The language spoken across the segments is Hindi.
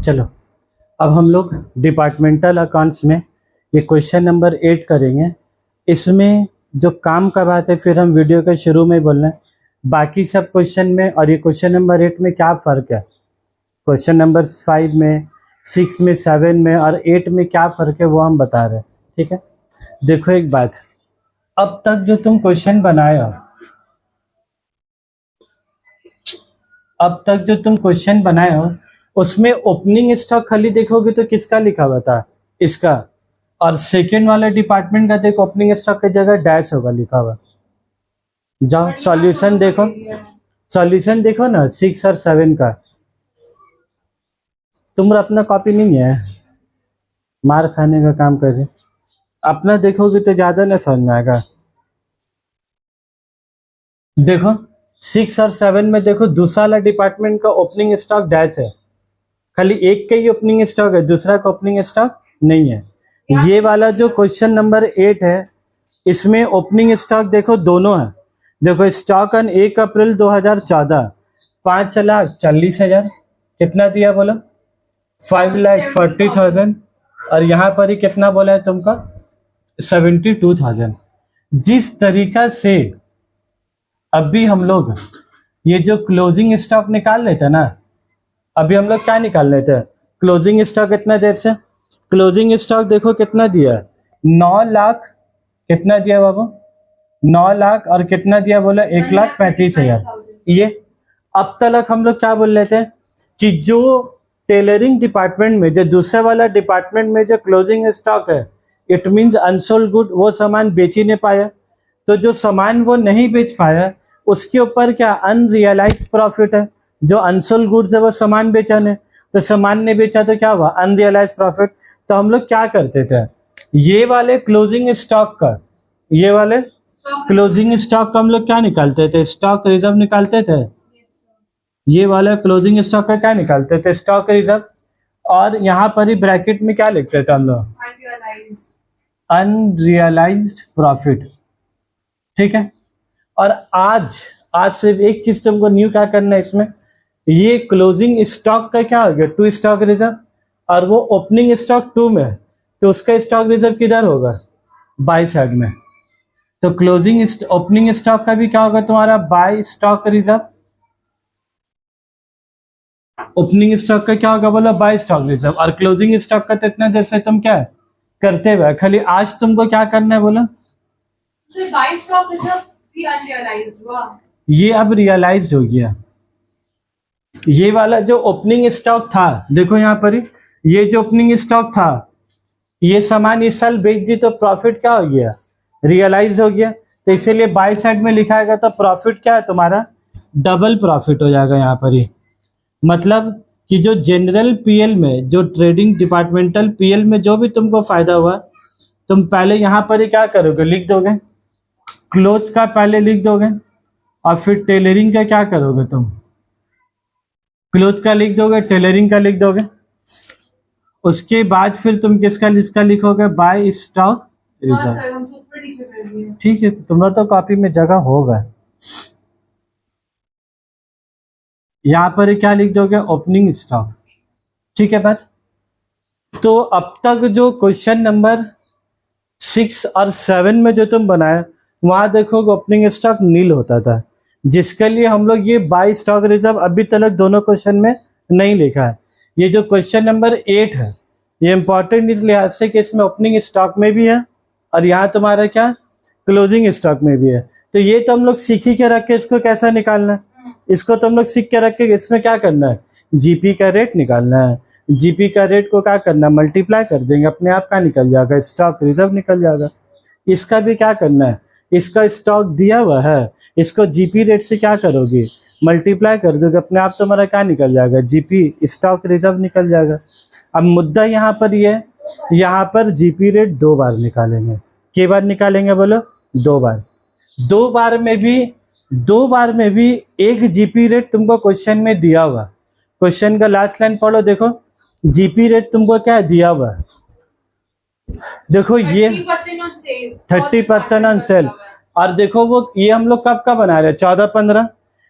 चलो अब हम लोग डिपार्टमेंटल अकाउंट्स में ये क्वेश्चन नंबर 8 करेंगे। इसमें जो काम का बात है फिर हम वीडियो के शुरू में बोल रहे हैं, बाकी सब क्वेश्चन में और ये क्वेश्चन नंबर 8 में क्या फ़र्क है, क्वेश्चन नंबर 5 में, 6 में, 7 में और 8 में क्या फ़र्क है वो हम बता रहे हैं। ठीक है, देखो एक बात, अब तक जो तुम क्वेश्चन बनाए हो, उसमें ओपनिंग स्टॉक खाली देखोगे तो किसका लिखा हुआ था, इसका, और सेकेंड वाले डिपार्टमेंट का देखो ओपनिंग स्टॉक की जगह डैश होगा लिखा हुआ। जाओ सॉल्यूशन देखो ना 6 और 7 का। तुम्हारा अपना कॉपी नहीं है, मार खाने का काम कर रहे, अपना देखोगे तो ज्यादा ना समझ में आएगा। देखो 6 और 7 में देखो दूसरा वाला डिपार्टमेंट का ओपनिंग स्टॉक डैश है, खाली एक का ही ओपनिंग स्टॉक है, दूसरा का ओपनिंग स्टॉक नहीं है। ये वाला जो क्वेश्चन नंबर 8 है इसमें ओपनिंग स्टॉक देखो दोनों है। देखो स्टॉक ऑन 1 अप्रैल 2014 5,40,000 कितना दिया बोला, 5,40,000, और यहाँ पर ही कितना बोला है तुमका 72,000। जिस तरीका से अभी हम लोग ये जो क्लोजिंग स्टॉक निकाल लेते ना, अभी हम लोग क्या निकाल लेते हैं, क्लोजिंग स्टॉक कितना देर से, क्लोजिंग स्टॉक देखो कितना दिया है 9 लाख, कितना दिया बाबू 9 लाख, और कितना दिया बोला 1,35,000। ये अब तक हम लोग क्या बोल रहे थे कि जो टेलरिंग डिपार्टमेंट में, जो दूसरे वाला डिपार्टमेंट में जो क्लोजिंग स्टॉक है इट मीन्स अनसोल्ड गुड, वो सामान बेच ही नहीं पाया, तो जो सामान वो नहीं बेच पाया उसके ऊपर क्या अनरियलाइज प्रॉफिट है। जो अनसोल्ड गुड्स है वो सामान बेचा ने, तो सामान ने बेचा तो क्या हुआ अनरियलाइज प्रॉफिट। तो हम लोग क्या करते थे, ये वाले क्लोजिंग स्टॉक का, ये वाले क्लोजिंग स्टॉक का हम लोग क्या निकालते थे, स्टॉक रिजर्व निकालते थे। ये वाला क्लोजिंग स्टॉक का क्या निकालते थे, स्टॉक रिजर्व, और यहाँ पर ही ब्रैकेट में क्या लिखते थे हम लोग, अनरियलाइज्ड प्रॉफिट। ठीक है, और आज सिर्फ एक चीज तुमको न्यू क्या करना है इसमें, ये क्लोजिंग स्टॉक का क्या हो गया 2 स्टॉक रिजर्व, और वो ओपनिंग स्टॉक 2 में, तो उसका स्टॉक रिजर्व किधर होगा बाई साइड में। तो क्लोजिंग ओपनिंग स्टॉक का भी क्या होगा तुम्हारा by stock reserve, opening stock का क्या होगा बोला बाई स्टॉक रिजर्व, और क्लोजिंग स्टॉक का तो इतना देर से तुम क्या करते हुए, खाली आज तुमको क्या करना है बोला, बाई स्टॉक रिजर्व भी अनरियलाइज्ड हुआ, ये अब रियलाइज हो गया। ये वाला जो ओपनिंग स्टॉक था देखो यहाँ पर ही, ये जो ओपनिंग स्टॉक था ये सामान इस साल बेच दी तो प्रॉफिट क्या हो गया रियलाइज हो गया, तो इसीलिए बाय साइड में लिखा है तो प्रॉफिट क्या है तुम्हारा डबल प्रॉफिट हो जाएगा यहाँ पर ही। मतलब कि जो जनरल पीएल में, जो ट्रेडिंग डिपार्टमेंटल पीएल में जो भी तुमको फायदा हुआ, तुम पहले यहाँ पर ही क्या करोगे लिख दोगे, क्लोथ का पहले लिख दोगे, और फिर टेलरिंग का क्या करोगे तुम, क्लोथ का लिख दोगे, टेलरिंग का लिख दोगे, उसके बाद फिर तुम किसका लिखोगे बाय स्टॉक रिजर्व। ठीक है, तुम्हारा तो कॉपी में जगह होगा, यहाँ पर क्या लिख दोगे ओपनिंग स्टॉक। ठीक है बात, तो अब तक जो क्वेश्चन नंबर 6 और 7 में जो तुम बनाए वहां देखोगे ओपनिंग स्टॉक नील होता था, जिसके लिए हम लोग ये बाय स्टॉक रिजर्व अभी तक दोनों क्वेश्चन में नहीं लिखा है। ये जो क्वेश्चन नंबर 8 है ये इंपॉर्टेंट इस लिहाज से कि इसमें ओपनिंग स्टॉक में भी है और यहाँ तुम्हारा क्या क्लोजिंग स्टॉक में भी है। तो ये तो हम लोग सीख ही के रख के इसको कैसा निकालना है, इसको तो हम लोग सीख के रख के इसमें क्या करना है जीपी का रेट निकालना है, जीपी का रेट को क्या करना है मल्टीप्लाई कर देंगे, अपने आप का निकल जाएगा स्टॉक रिजर्व निकल जाएगा। इसका भी क्या करना है, इसका स्टॉक दिया हुआ है, इसको जीपी रेट से क्या करोगे मल्टीप्लाई कर दोगे, अपने आप तुम्हारा क्या निकल जाएगा जीपी स्टॉक रिजर्व निकल जाएगा। अब मुद्दा यहाँ पर ये है, यहाँ पर जीपी रेट 2 बार निकालेंगे, के बार निकालेंगे बोलो 2 बार, 2 बार में भी एक जीपी रेट तुमको क्वेश्चन में दिया हुआ, क्वेश्चन का लास्ट लाइन पढ़ो, देखो जीपी रेट तुमको क्या दिया हुआ है, देखो ये 30% ऑन सेल, और देखो वो ये हम लोग कब का बना रहे हैं 14-15,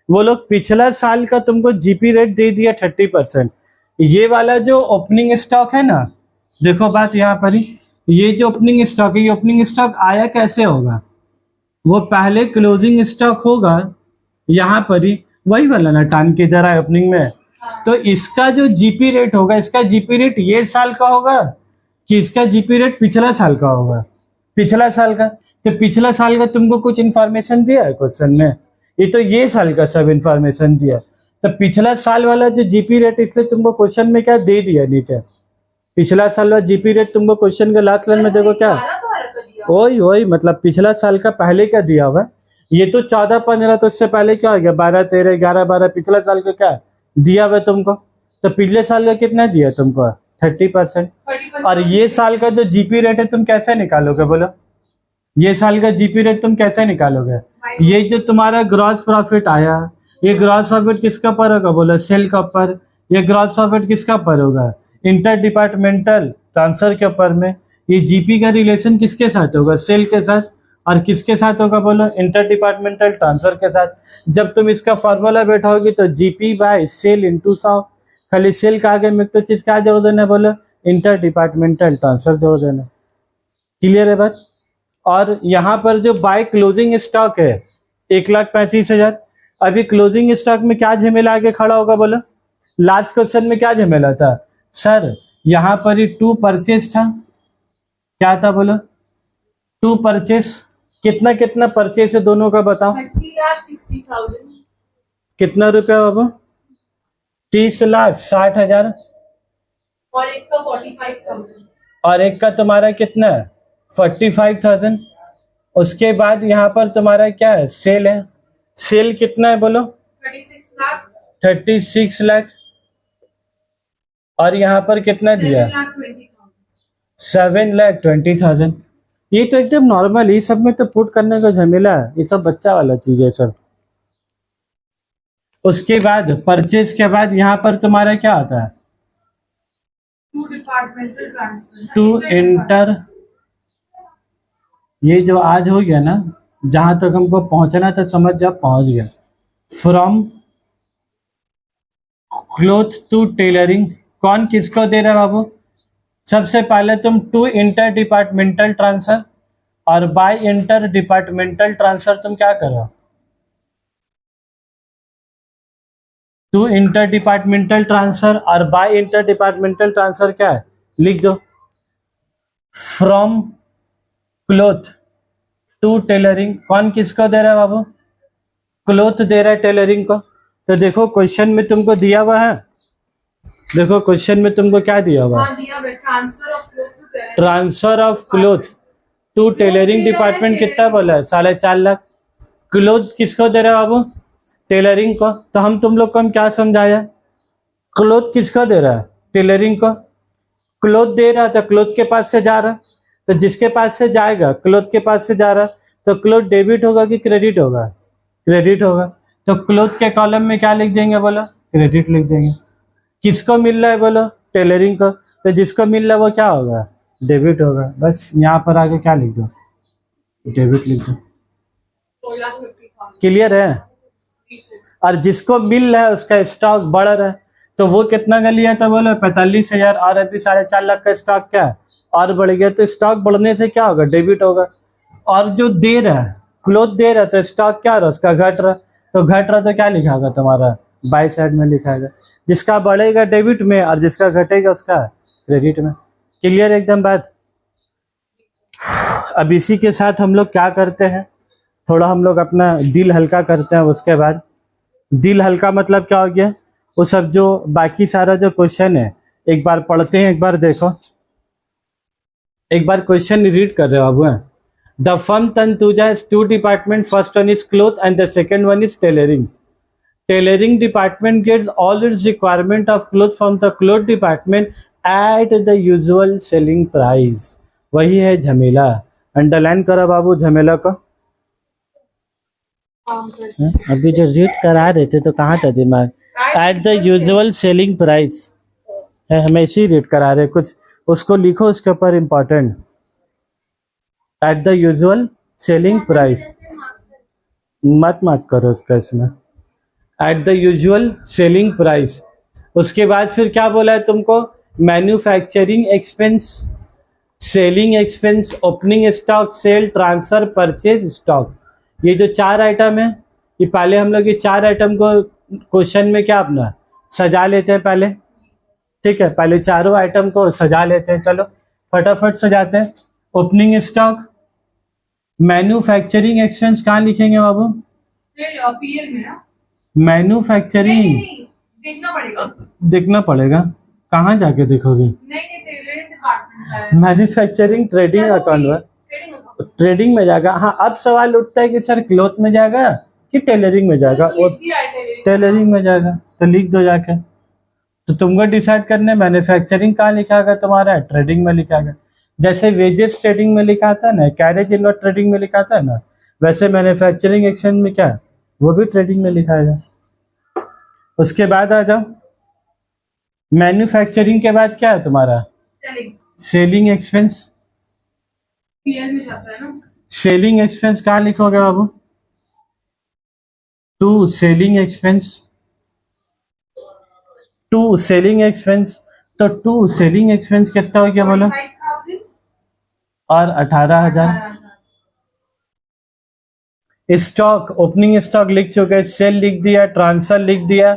वो लोग पिछला साल का तुमको जीपी रेट दे दिया 30%, ये वाला जो ओपनिंग स्टॉक है ना, देखो बात यहाँ पर ही, ये जो ओपनिंग स्टॉक है, ये ओपनिंग स्टॉक आया कैसे होगा? वो पहले क्लोजिंग स्टॉक होगा यहाँ पर ही, वही वाला ना टान के इधर आए ओपनिंग में। तो इसका जो जीपी रेट होगा, इसका जीपी रेट ये साल का होगा कि इसका जीपी रेट पिछला साल का होगा? पिछला साल का। तो पिछला साल का तुमको कुछ इन्फॉर्मेशन दिया है क्वेश्चन में? ये तो ये साल का सब इन्फॉर्मेशन दिया। तो पिछला साल वाला जो जीपी रेट, इसलिए तुमको क्वेश्चन में क्या दे दिया नीचे, पिछला साल वाला जीपी रेट तुमको क्वेश्चन के लास्ट लाइन में देखो क्या, वही वही मतलब पिछला साल का पहले का दिया हुआ है। ये तो 14-15, तो इससे पहले क्या हो गया 12-13, 11-12, पिछला साल का क्या दिया हुआ है तुमको? तो पिछले साल का कितना दिया तुमको? 30%। और ये साल का जो जीपी रेट है तुम कैसे निकालोगे बोलो? ये साल का जीपी रेट तुम कैसे निकालोगे? ये जो तुम्हारा ग्रॉस प्रॉफिट आया, ये ग्रॉस प्रॉफिट किसका पर होगा बोलो? सेल का ऊपर। ये ग्रॉस प्रॉफिट किसका पर होगा? इंटर डिपार्टमेंटल ट्रांसफर के ऊपर में। ये जीपी का रिलेशन किसके साथ होगा? सेल के साथ। और किसके साथ होगा बोलो? इंटर डिपार्टमेंटल ट्रांसफर के साथ। जब तुम इसका फॉर्मूला बैठाओगे तो जीपी बाय सेल इंटू 100, खाली सेल का आगे में तो चीज क्या जोड़ देना है बोलो? इंटर डिपार्टमेंटल ट्रांसफर जोड़ देना। क्लियर है बात? और यहाँ पर जो बाय क्लोजिंग स्टॉक है 1,35,000, अभी क्लोजिंग स्टॉक में क्या झमेला आगे खड़ा होगा बोलो? लास्ट क्वेश्चन में क्या झमेला था सर? यहाँ पर ही टू परचेज था। क्या था बोलो? To purchase. कितना कितना परचेज है दोनों का बताओ? 30,60,000 कितना रुपया बाबू? 30,60,000। और एक का 45,000। और एक का तुम्हारा कितना है? 45,000। उसके बाद यहाँ पर तुम्हारा क्या है? सेल है। सेल कितना है बोलो? 36 लाख। 36 लाख। और यहाँ पर कितना दिया? 7,20,000। ये तो एकदम नॉर्मल, ये सब में तो पुट करने का झमेला है, ये सब बच्चा वाला चीज है सब। उसके बाद परचेज के बाद यहाँ पर तुम्हारा क्या आता है? To departmental transfer. To inter, ये जो आज हो गया ना, जहां तक हमको पहुंचना था समझ जाओ पहुंच गया। फ्रॉम क्लोथ टू टेलरिंग, कौन किसको दे रहा है बाबू? सबसे पहले तुम टू इंटर डिपार्टमेंटल ट्रांसफर और बाय इंटर डिपार्टमेंटल ट्रांसफर तुम क्या करो? टू इंटर डिपार्टमेंटल ट्रांसफर और बाय इंटर डिपार्टमेंटल ट्रांसफर क्या है? लिख दो। फ्रॉम क्लोथ टू टेलरिंग, कौन किसको दे रहा है बाबू? क्लोथ दे रहा है टेलरिंग को। तो देखो क्वेश्चन में तुमको दिया हुआ है, देखो क्वेश्चन में तुमको क्या दिया हुआ है? Transfer of cloth to tailoring. Transfer of cloth to tailoring department कितना बोला है? 4.5 लाख। क्लोथ किसको दे रहा है बाबू? टेलरिंग को। तो हम तुम लोग को हम क्या समझाया? क्लोथ किसको दे रहा है? टेलरिंग को। क्लोथ दे रहा था, क्लोथ के पास से जा रहा, तो जिसके पास से जाएगा, क्लोथ के पास से जा रहा, तो क्लोथ डेबिट होगा कि क्रेडिट होगा? क्रेडिट होगा। तो क्लोथ के कॉलम में क्या लिख देंगे बोलो? क्रेडिट लिख देंगे। किसको मिल रहा है बोलो? टेलरिंग को। तो जिसको मिल रहा है वो क्या होगा? डेबिट होगा। बस यहाँ पर आगे क्या लिख दो? डेबिट लिख दो। 16,50,000। क्लियर है? और जिसको मिल रहा है उसका स्टॉक बढ़ रहा है, तो वो कितना का लिया था बोलो? 45,000। और अभी 4.5 लाख का स्टॉक क्या है? और बढ़ गया। तो स्टॉक बढ़ने से क्या होगा? डेबिट होगा। और जो दे रहा है, क्लोथ दे रहा है, तो स्टॉक क्या रहा? उसका घट रहा। तो घट रहा तो क्या लिखागा तुम्हारा? बाई साइड में लिखाएगा। जिसका बढ़ेगा डेबिट में और जिसका घटेगा उसका क्रेडिट में। क्लियर एकदम बात? अब इसी के साथ हम लोग क्या करते हैं, थोड़ा हम लोग अपना दिल हल्का करते हैं। उसके बाद दिल हल्का मतलब क्या हो गया? वो सब जो बाकी सारा जो क्वेश्चन है एक बार पढ़ते हैं, एक बार देखो, एक बार क्वेश्चन रीड कर रहे हो बाबू। The firm Tantuja has two department, first one is cloth and the second one is tailoring. Tailoring department gets all its requirement of cloth from the cloth department at the usual selling price. वही है झमेला। अंडरलाइन करो बाबू झमेला को। अभी जो रीड करा रहे थे तो कहाँ था दिमाग? Eight the usual selling price है, हमें इसी रीड करा रहे, कुछ उसको लिखो उसके ऊपर important. At the usual selling price मत करो उसका इसमें। At the usual selling price उसके बाद फिर क्या बोला है तुमको, manufacturing expense, selling expense, opening stock, sale, transfer, purchase, stock. ये जो 4 आइटम है, ये पहले हम लोग ये 4 आइटम को क्वेश्चन में क्या अपना सजा लेते हैं पहले, ठीक है। पहले चारों आइटम को सजा लेते हैं, चलो फटाफट सजाते हैं। ओपनिंग स्टॉक, मैन्युफैक्चरिंग एक्सपेंस कहाँ लिखेंगे बाबू, सर पीएल में ना, मैन्युफैक्चरिंग नहीं देखना पड़ेगा, देखना पड़ेगा, कहाँ जाके देखोगे, नहीं टेलरिंग डिपार्टमेंट का है, मैन्युफैक्चरिंग ट्रेडिंग अकाउंट में, ट्रेडिंग अकाउंट ट्रेडिंग में जाएगा। हाँ, अब सवाल उठता है कि सर क्लोथ में जाएगा कि टेलरिंग में जाएगा, लिख दिया है टेलरिंग, टेलरिंग में जाएगा तो लिख दो जाके। तो तुमको डिसाइड करना है मैन्युफैक्चरिंग कहाँ लिखा गया तुम्हारा, ट्रेडिंग में लिखा गया। जैसे वेजेस ट्रेडिंग में लिखा था ना, कैरेज इनवर्ड ट्रेडिंग में लिखा था ना, वैसे मैन्युफैक्चरिंग एक्सचेंज में क्या है, वो भी ट्रेडिंग में लिखा है। उसके बाद आ जाओ, मैन्युफैक्चरिंग के बाद क्या है तुम्हारा, सेलिंग सेलिंग एक्सपेंस। पीएल में जाता है ना, सेलिंग एक्सपेंस कहाँ लिखोगे बाबू, to selling expense, to selling expense. तो टू सेलिंग एक्सपेंस कितना हो गया बोलो, 45,000 और 18,000। स्टॉक, ओपनिंग स्टॉक लिख चुके हैं, सेल लिख दिया, ट्रांसफर लिख दिया,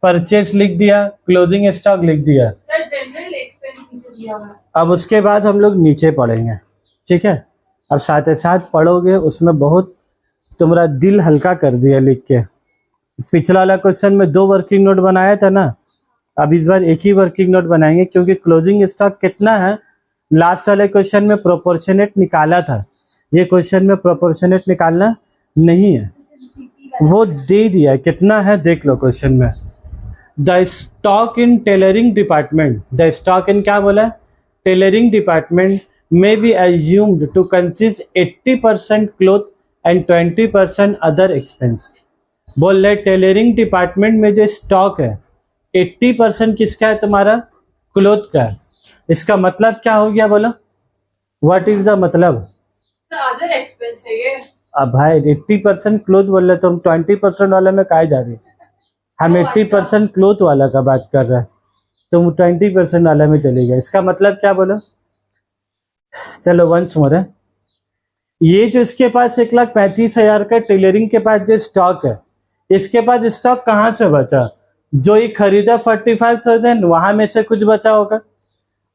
परचेस लिख दिया, क्लोजिंग स्टॉक लिख दिया। सर जनरल एक्सपेंस नीचे दिया हुआ है, अब उसके बाद हम लोग नीचे पढ़ेंगे, ठीक है। अब साथ ही साथ पढ़ोगे, उसमें बहुत तुम्हारा दिल हल्का कर दिया लिख के। पिछला वाला क्वेश्चन में 2 वर्किंग नोट बनाया था ना, अब इस बार एक ही वर्किंग नोट बनाएंगे, क्योंकि क्लोजिंग स्टॉक कितना है लास्ट वाले क्वेश्चन में प्रोपोर्शनेट निकाला था, ये क्वेश्चन में प्रोपोर्शनेट निकालना नहीं है, वो दे दिया कितना है देख लो क्वेश्चन में। The stock in tailoring department, the stock in क्या बोला, tailoring department may be assumed to consist 80% cloth and 20% other expense। बोल रहे टेलरिंग डिपार्टमेंट में जो स्टॉक है 80% किसका है तुम्हारा, क्लोथ का है। इसका मतलब क्या हो गया बोलो, व्हाट इज द मतलब। सर अदर एक्सपेंस है ये, अब भाई 80% क्लोथ बोल रहे, तुम 20% वाले में काहे जा रही, हम 80% क्लोथ वाला का बात कर रहे हैं, तुम 20% वाले में चले गए। इसका मतलब क्या बोलो, चलो वंस मोर है, ये जो इसके पास 1,35,000 का टेलरिंग के पास जो स्टॉक है, इसके पास स्टॉक कहाँ से बचा, जो ये खरीदा 45,000 वहां में से कुछ बचा होगा,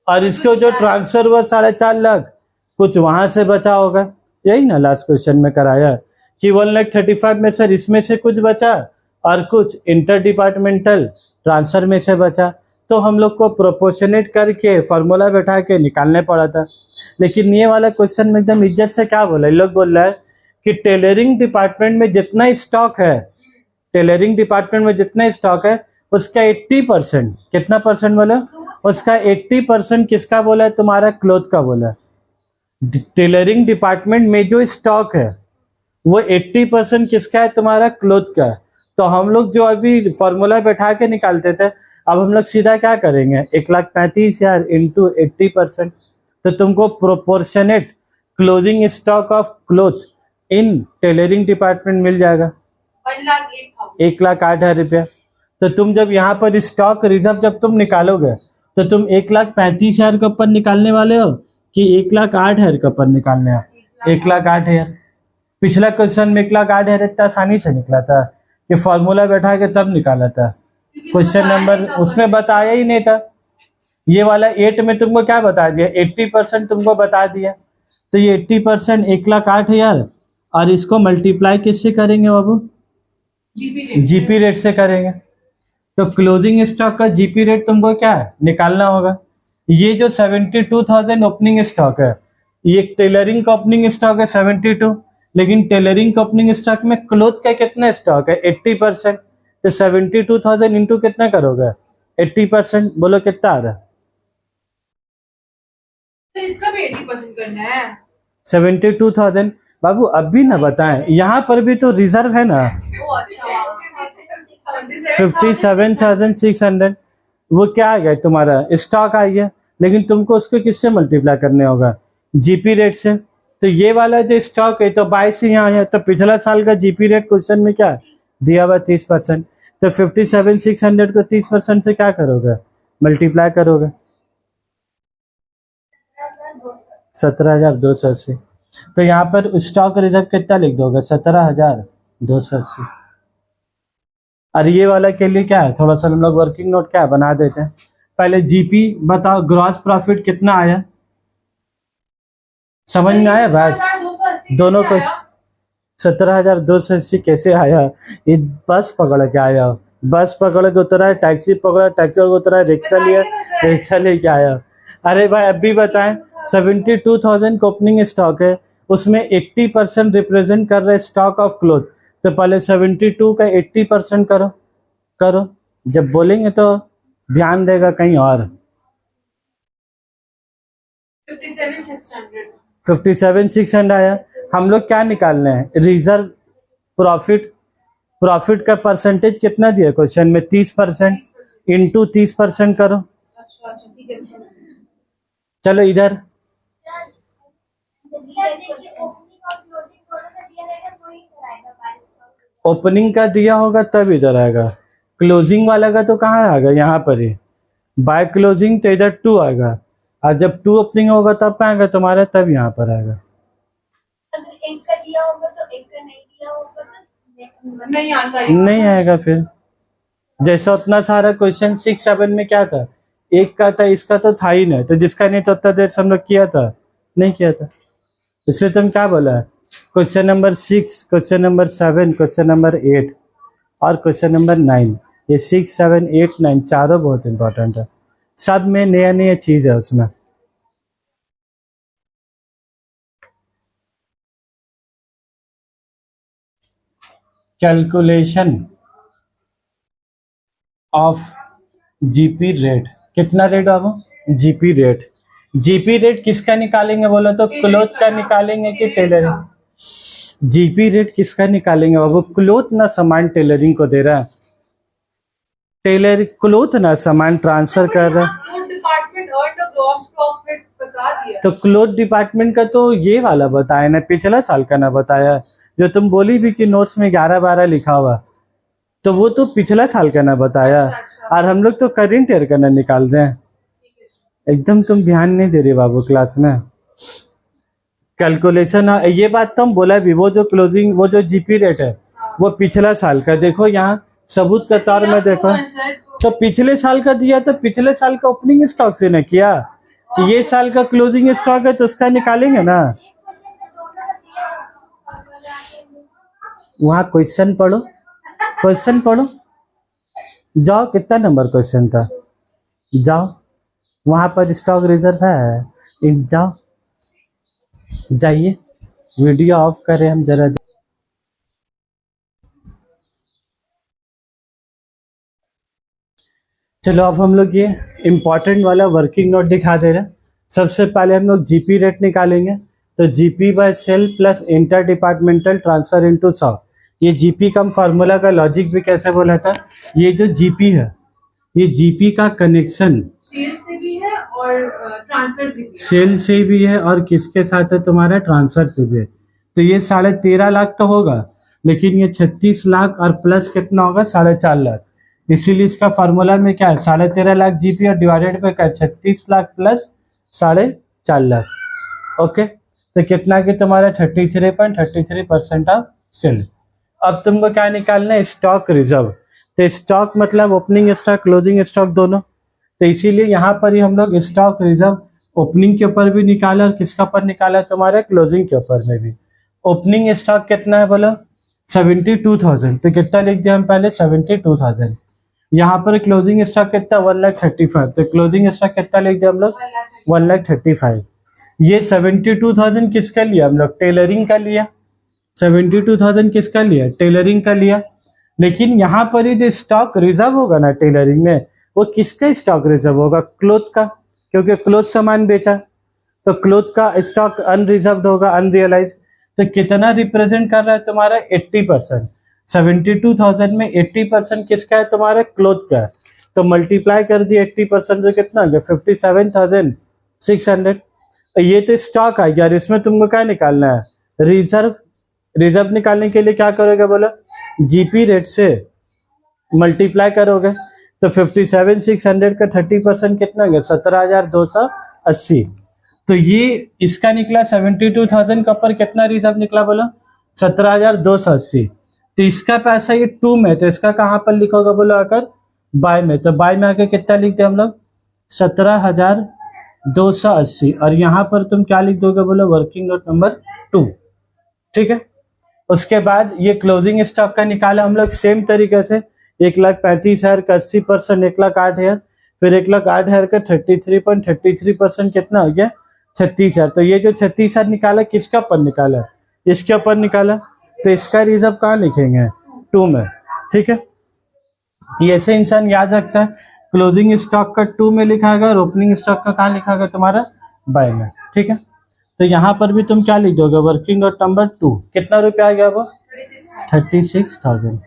और इसको जो ट्रांसफर हुआ 4.5 लाख कुछ वहां से बचा होगा। यही ना लास्ट क्वेश्चन में कराया कि 1,35,000 में सर इसमें से कुछ बचा और कुछ इंटर डिपार्टमेंटल ट्रांसफर में से बचा, तो हम लोग को प्रोपोर्शनेट करके फॉर्मूला बैठा के निकालने पड़ा था। लेकिन ये वाला क्वेश्चन में एकदम इज्जत से क्या बोला, लोग बोल रहा है कि टेलरिंग डिपार्टमेंट में जितना स्टॉक है, टेलरिंग डिपार्टमेंट में जितना स्टॉक है उसका 80%, कितना परसेंट बोला, उसका 80% किसका बोला है, तुम्हारा क्लोथ का बोला है। टेलरिंग डिपार्टमेंट में जो स्टॉक है वो 80% किसका है, तुम्हारा क्लोथ का है। तो हम लोग जो अभी फॉर्मूला बैठा के निकालते थे, अब हम लोग सीधा क्या करेंगे, 1,35,000 इंटू 80%, तो तुमको proportionate closing stock of cloth in tailoring department मिल जाएगा 1,08,000 रुपया। तो तुम जब यहाँ पर स्टॉक रिजर्व जब तुम निकालोगे तो तुम 1,35,000 के ऊपर निकालने वाले हो कि 1,08,000 के ऊपर निकालने हो, 1,08,000। पिछला क्वेश्चन में 1,08,000 इतना आसानी से निकला था कि फॉर्मूला बैठा के तब निकाला था, क्वेश्चन नंबर उसमें बताया ही नहीं था। ये वाला 8 में तुमको क्या बता दिया, 80% तुमको बता दिया। तो ये 80% 1,08,000 और इसको मल्टीप्लाई किससे करेंगे बाबू, जीपी रेट से करेंगे। तो क्लोजिंग स्टॉक का जीपी रेट तुमको क्या है निकालना होगा। ये जो 72,000 ओपनिंग स्टॉक है, ये टेलरिंग का ओपनिंग स्टॉक है 72, लेकिन टेलरिंग का ओपनिंग स्टॉक में क्लोथ का कितना स्टॉक है 80%। तो 72,000 इंटू कितना करोगे 80%, बोलो कितना आ रहा है, सर इसका भी 80% करना है। 72,000। बाबू अब भी ना बताएं, यहाँ पर भी तो रिजर्व है ना, ओ अच्छा 57,600, वो क्या आ गया तुम्हारा स्टॉक आ गया, लेकिन तुमको उसको किससे मल्टीप्लाई करने होगा, जीपी रेट से। तो ये वाला जो स्टॉक है तो 22 यहाँ है, तो पिछला साल का जीपी रेट क्वेश्चन में क्या दिया हुआ 30%। तो 57,600 को 30% से क्या करोगे, मल्टीप्लाई करोगे, 17,280। तो यहाँ पर स्टॉक रिजर्व कितना लिख दोगे, 17,280। और ये वाला के लिए क्या है, थोड़ा सा हम लोग वर्किंग नोट क्या बना देते हैं। पहले जीपी बताओ, ग्रॉस प्रॉफिट कितना आया, समझ में आया बात, 17,280 दोनों को कैसे आया? 17,280 कैसे आया, ये बस पकड़ के आया, बस पकड़ के उतरा, टैक्सी पकड़ा, टैक्सी पकड़ उतरा, रिक्शा लिया, रिक्शा लेके आया। अरे भाई अब भी बताएं, 72,000 का ओपनिंग स्टॉक है, उसमें 80% रिप्रेजेंट कर रहे हैं स्टॉक ऑफ क्लोथ। तो पहले 72 का 80% करो, करो, जब बोलेंगे तो ध्यान देगा कहीं और। 57,600 57,600 आया। हम लोग क्या निकालना है, रिजर्व प्रॉफिट, प्रॉफिट का परसेंटेज कितना दिया क्वेश्चन में, 30%, इंटू 30% करो। अच्छा ठीक है। चलो इधर ओपनिंग का दिया होगा तब इधर आएगा, क्लोजिंग वाला का तो कहाँ आएगा, यहाँ पर ही बाय क्लोजिंग, तो इधर 2 आएगा, और जब 2 ओपनिंग होगा तब कहाँ आएगा तुम्हारा, तब यहाँ पर आएगा। अगर एक का दिया होगा तो एक का नहीं दिया होगा तो नहीं आता ये। नहीं आएगा फिर। जैसा उतना सारा क्वेश्चन 6-7 में क्या था, एक का था, इसका तो था ही नहीं, तो जिसका नहीं तो उतना देर से हम लोग किया था, नहीं किया था। इसलिए तुम क्या बोला, question number 6, question number 7, question number 8 और क्वेश्चन नंबर 9, ये 6, 7, 8, 9 चारों बहुत इंपॉर्टेंट है, सब में नया नया चीज है उसमें। कैलकुलेशन ऑफ जीपी रेट, कितना रेट बाबू, जीपी रेट, जीपी रेट किसका निकालेंगे बोलो तो, क्लोथ का निकालेंगे कि टेलरिंग, जीपी रेट किसका निकालेंगे बाबू, क्लोथ ना सामान टेलरिंग को दे रहा है, टेलर क्लोथ ना सामान ट्रांसफर कर रहा है, वो department earn the gross profit बता दिया। तो क्लोथ डिपार्टमेंट का तो ये वाला बताया ना, पिछला साल का ना बताया, जो तुम बोली भी कि नोट्स में 11-12 लिखा हुआ, तो वो तो पिछला साल का ना बताया, अच्छा। और हम लोग तो करेंट ईयर का ना निकाल रहे हैं। एकदम तुम ध्यान नहीं दे रहे बाबू क्लास में। कैलकुलेशन, ये बात तो हम बोला भी, वो जो क्लोजिंग, वो जो जीपी रेट है वो पिछला साल का, देखो यहाँ सबूत के तौर में देखो, तो पिछले साल का दिया, तो पिछले साल का ओपनिंग स्टॉक से ना किया, ये साल का क्लोजिंग स्टॉक है तो उसका निकालेंगे ना। वहाँ क्वेश्चन पढ़ो, क्वेश्चन पढ़ो, जाओ कितना नंबर क्वेश्चन था, जाओ वहां पर स्टॉक रिजर्व है, इन जाओ, जाइए, वीडियो ऑफ करें हम जरा। चलो अब हम लोग ये इम्पोर्टेंट वाला वर्किंग नोट दिखा दे रहे हैं। सबसे पहले हम लोग जीपी रेट निकालेंगे, तो GP by sale plus inter departmental transfer into 100, ये जीपी का फार्मूला का लॉजिक भी कैसे बोला था, ये जो जीपी है, ये जीपी का कनेक्शन सेल से भी है और ट्रांसफर से भी है। सेल से भी है और किसके साथ है, तुम्हारा ट्रांसफर से भी है। तो ये 13.5 लाख तो होगा, लेकिन ये 36 लाख और प्लस कितना होगा, 4.5 लाख। इसीलिए इसका फार्मूला में क्या है, 13.5 लाख जीपी और डिवाइडेड पे क्या है, 36 लाख प्लस 4.5 लाख। ओके, तो कितना कि तुम्हारा 33.33% ऑफ सेल। अब तुमको क्या निकालना है, स्टॉक रिजर्व। तो स्टॉक मतलब ओपनिंग स्टॉक, क्लोजिंग स्टॉक दोनों, तो इसीलिए यहाँ पर ही हम लोग स्टॉक रिजर्व ओपनिंग के ऊपर भी निकाला और किसका ऊपर निकाला, तुम्हारे क्लोजिंग के ऊपर में भी। ओपनिंग स्टॉक कितना है बोलो, 72,000, तो कितना लिख दिया हम पहले, 72,000। यहाँ पर क्लोजिंग स्टॉक कितना, 1,35,000, तो क्लोजिंग स्टॉक कितना लिख दिया हम लोग, 1,35,000। ये 72,000 किसका लिया हम लोग, टेलरिंग का लिया, 72,000 किसका लिया, टेलरिंग का लिया। लेकिन यहाँ पर ही जो स्टॉक रिजर्व होगा ना टेलरिंग में, वो किसका स्टॉक रिजर्व होगा, क्लोथ का, क्योंकि क्लोथ सामान बेचा, तो क्लोथ का स्टॉक अनरिजर्व्ड होगा, अनरियलाइज। तो कितना रिप्रेजेंट कर रहा है तुम्हारा, 80%। 72,000 में 80% किसका है, तुम्हारा क्लोथ का है, तो मल्टीप्लाई कर दिया 80% से, कितना आ गया, 57,600। ये तो स्टॉक आ गया, और इसमें तुमको क्या निकालना है, रिजर्व। रिजर्व निकालने के लिए क्या करोगे बोलो, जीपी रेट से मल्टीप्लाई करोगे तो 57,600 का 30% कितना हो गया 17,280। तो ये इसका निकला 72,000 का पर कितना रिजर्व निकला बोलो 17,280। तो इसका पैसा ये टू में, तो इसका कहाँ पर लिखोगे बोलो आकर बाय में, तो बाय में आकर कितना लिखते हम लोग 17,280 और यहाँ पर तुम क्या लिख दोगे बोलो वर्किंग नोट नंबर 2। ठीक है, उसके बाद ये क्लोजिंग स्टॉक का निकाला हम लोग सेम तरीके से 1,35,000 का 80%, 1,08,000, फिर 1,08,000 का 33.33% कितना हो गया 36,000। तो ये जो 36,000 निकाला किसका ऊपर निकाला, इसके ऊपर निकाला, तो इसका रिजर्व कहाँ लिखेंगे 2 में। ठीक है, ये ऐसे इंसान याद रखता है क्लोजिंग स्टॉक का 2 में लिखाएगा और ओपनिंग स्टॉक का कहाँ लिखाएगा तुम्हारा बाय में। ठीक है, तो यहाँ पर भी तुम क्या लिख दोगे वर्किंग नोट नंबर 2, कितना रुपया आ गया वो 36,000।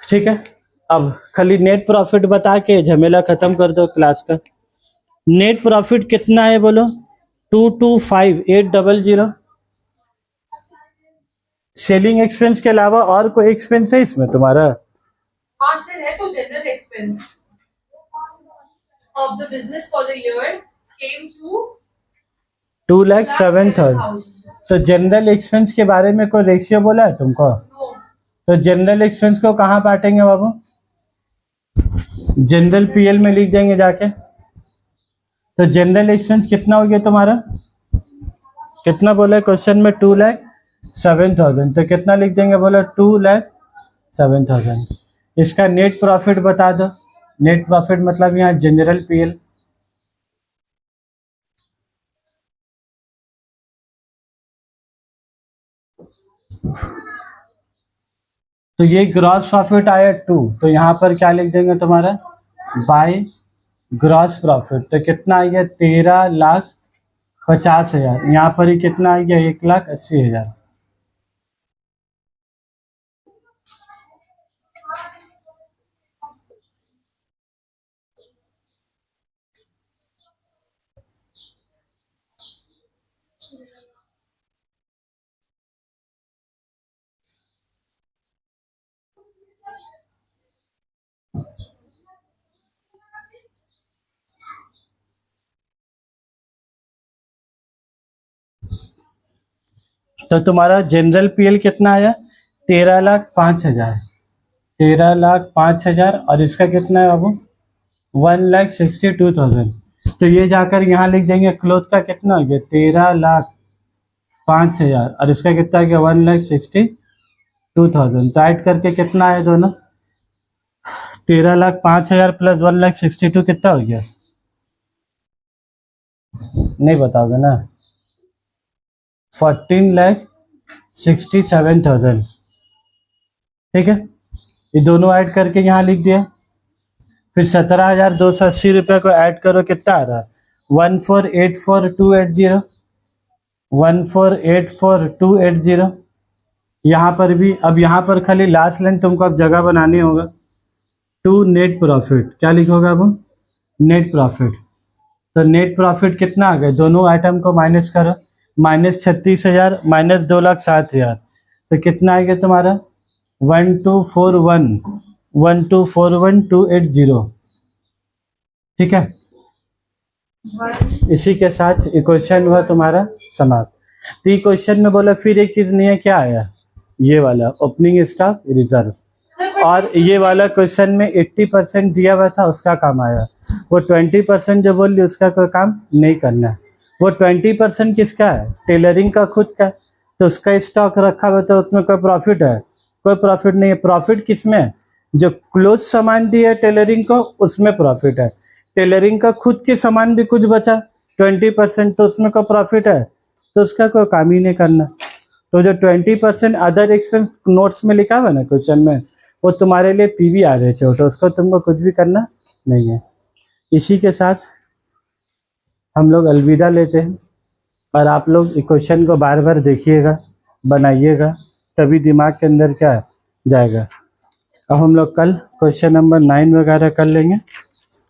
ठीक है, अब खाली नेट प्रॉफिट बता के झमेला खत्म कर दो क्लास का। नेट प्रॉफिट कितना है बोलो 225,800। सेलिंग एक्सपेंस के अलावा और कोई एक्सपेंस है इसमें तुम्हारा? हाँ सर है, तो general expense of the business for the year came to 2,07,000। तो जनरल एक्सपेंस के बारे में कोई रेशियो बोला है तुमको? नो। तो जनरल एक्सपेंस को कहाँ बांटेंगे बाबू? जनरल पीएल में लिख देंगे जाके। तो जनरल एक्सपेंस कितना हो गया तुम्हारा, कितना बोला क्वेश्चन में 2,07,000, तो कितना लिख देंगे बोला 2,07,000। इसका नेट प्रॉफिट बता दो। नेट प्रॉफिट मतलब यहाँ जनरल पीएल। तो ये ग्रॉस प्रॉफिट आया 2, तो यहाँ पर क्या लिख देंगे तुम्हारा बाय ग्रॉस प्रॉफिट। तो कितना आ गया 13,50,000। यहाँ पर ही कितना आ गया 1,80,000। तो तुम्हारा जनरल पीएल कितना आया 13,05,000। 13,05,000 और इसका कितना है बाबू 1,62,000। तो ये जाकर यहाँ लिख देंगे क्लोथ का कितना हो गया 13,05,000 और इसका कितना हो गया 1,62,000। तो ऐड करके कितना आया दोनों 13,05,000 प्लस 1,62,000 कितना हो गया, नहीं बताओगे ना 14,67,000। ठीक है, ये दोनों ऐड करके यहाँ लिख दिया। फिर 17,280 रुपये को ऐड करो कितना आ रहा है 1,48,4,280। 1,48,4,280। यहाँ पर भी अब यहाँ पर खाली लास्ट लाइन तुमको अब जगह बनानी होगा टू नेट प्रॉफिट। क्या लिखोगे अब नेट प्रॉफिट। तो नेट प्रॉफिट कितना आ गया, दोनों आइटम को माइनस करो, -36,000 -2,07,000। तो कितना आ गया तुम्हारा 1241,280। ठीक है, इसी के साथ ये क्वेश्चन हुआ तुम्हारा समाप्त। तो ये क्वेश्चन में बोला फिर एक चीज नहीं है, क्या आया ये वाला ओपनिंग स्टॉक रिजर्व, और ये वाला क्वेश्चन में 80% दिया हुआ था उसका काम आया। वो 20% जो बोल रही उसका कोई काम नहीं करना है। वो 20% किसका है टेलरिंग का खुद का, तो उसका स्टॉक रखा हुआ तो उसमें कोई प्रॉफिट है, कोई प्रॉफिट नहीं है। प्रॉफिट किसमें है, जो क्लोथ सामान दिया टेलरिंग को उसमें प्रॉफिट है। टेलरिंग का खुद के सामान भी कुछ बचा 20%, तो उसमें कोई प्रॉफिट है, तो उसका कोई काम ही नहीं करना। तो जो 20% अदर एक्सपेंस नोट्स में लिखा हुआ है ना क्वेश्चन में, वो तुम्हारे लिए पीवी आ रहे छोटे, उसको तुमको कुछ भी करना नहीं है। इसी के साथ हम लोग अलविदा लेते हैं, और आप लोग क्वेश्चन को बार बार देखिएगा, बनाइएगा, तभी दिमाग के अंदर क्या जाएगा। अब हम लोग कल क्वेश्चन नंबर 9 वगैरह कर लेंगे,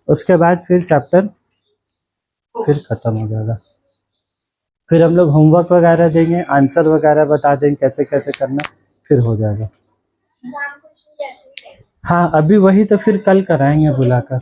उसके बाद फिर चैप्टर फिर ख़त्म हो जाएगा। फिर हम लोग होमवर्क वगैरह देंगे, आंसर वगैरह बता देंगे कैसे कैसे करना, फिर हो जाएगा। एग्जाम क्वेश्चन कैसे हाँ अभी वही तो फिर कल कराएंगे बुलाकर।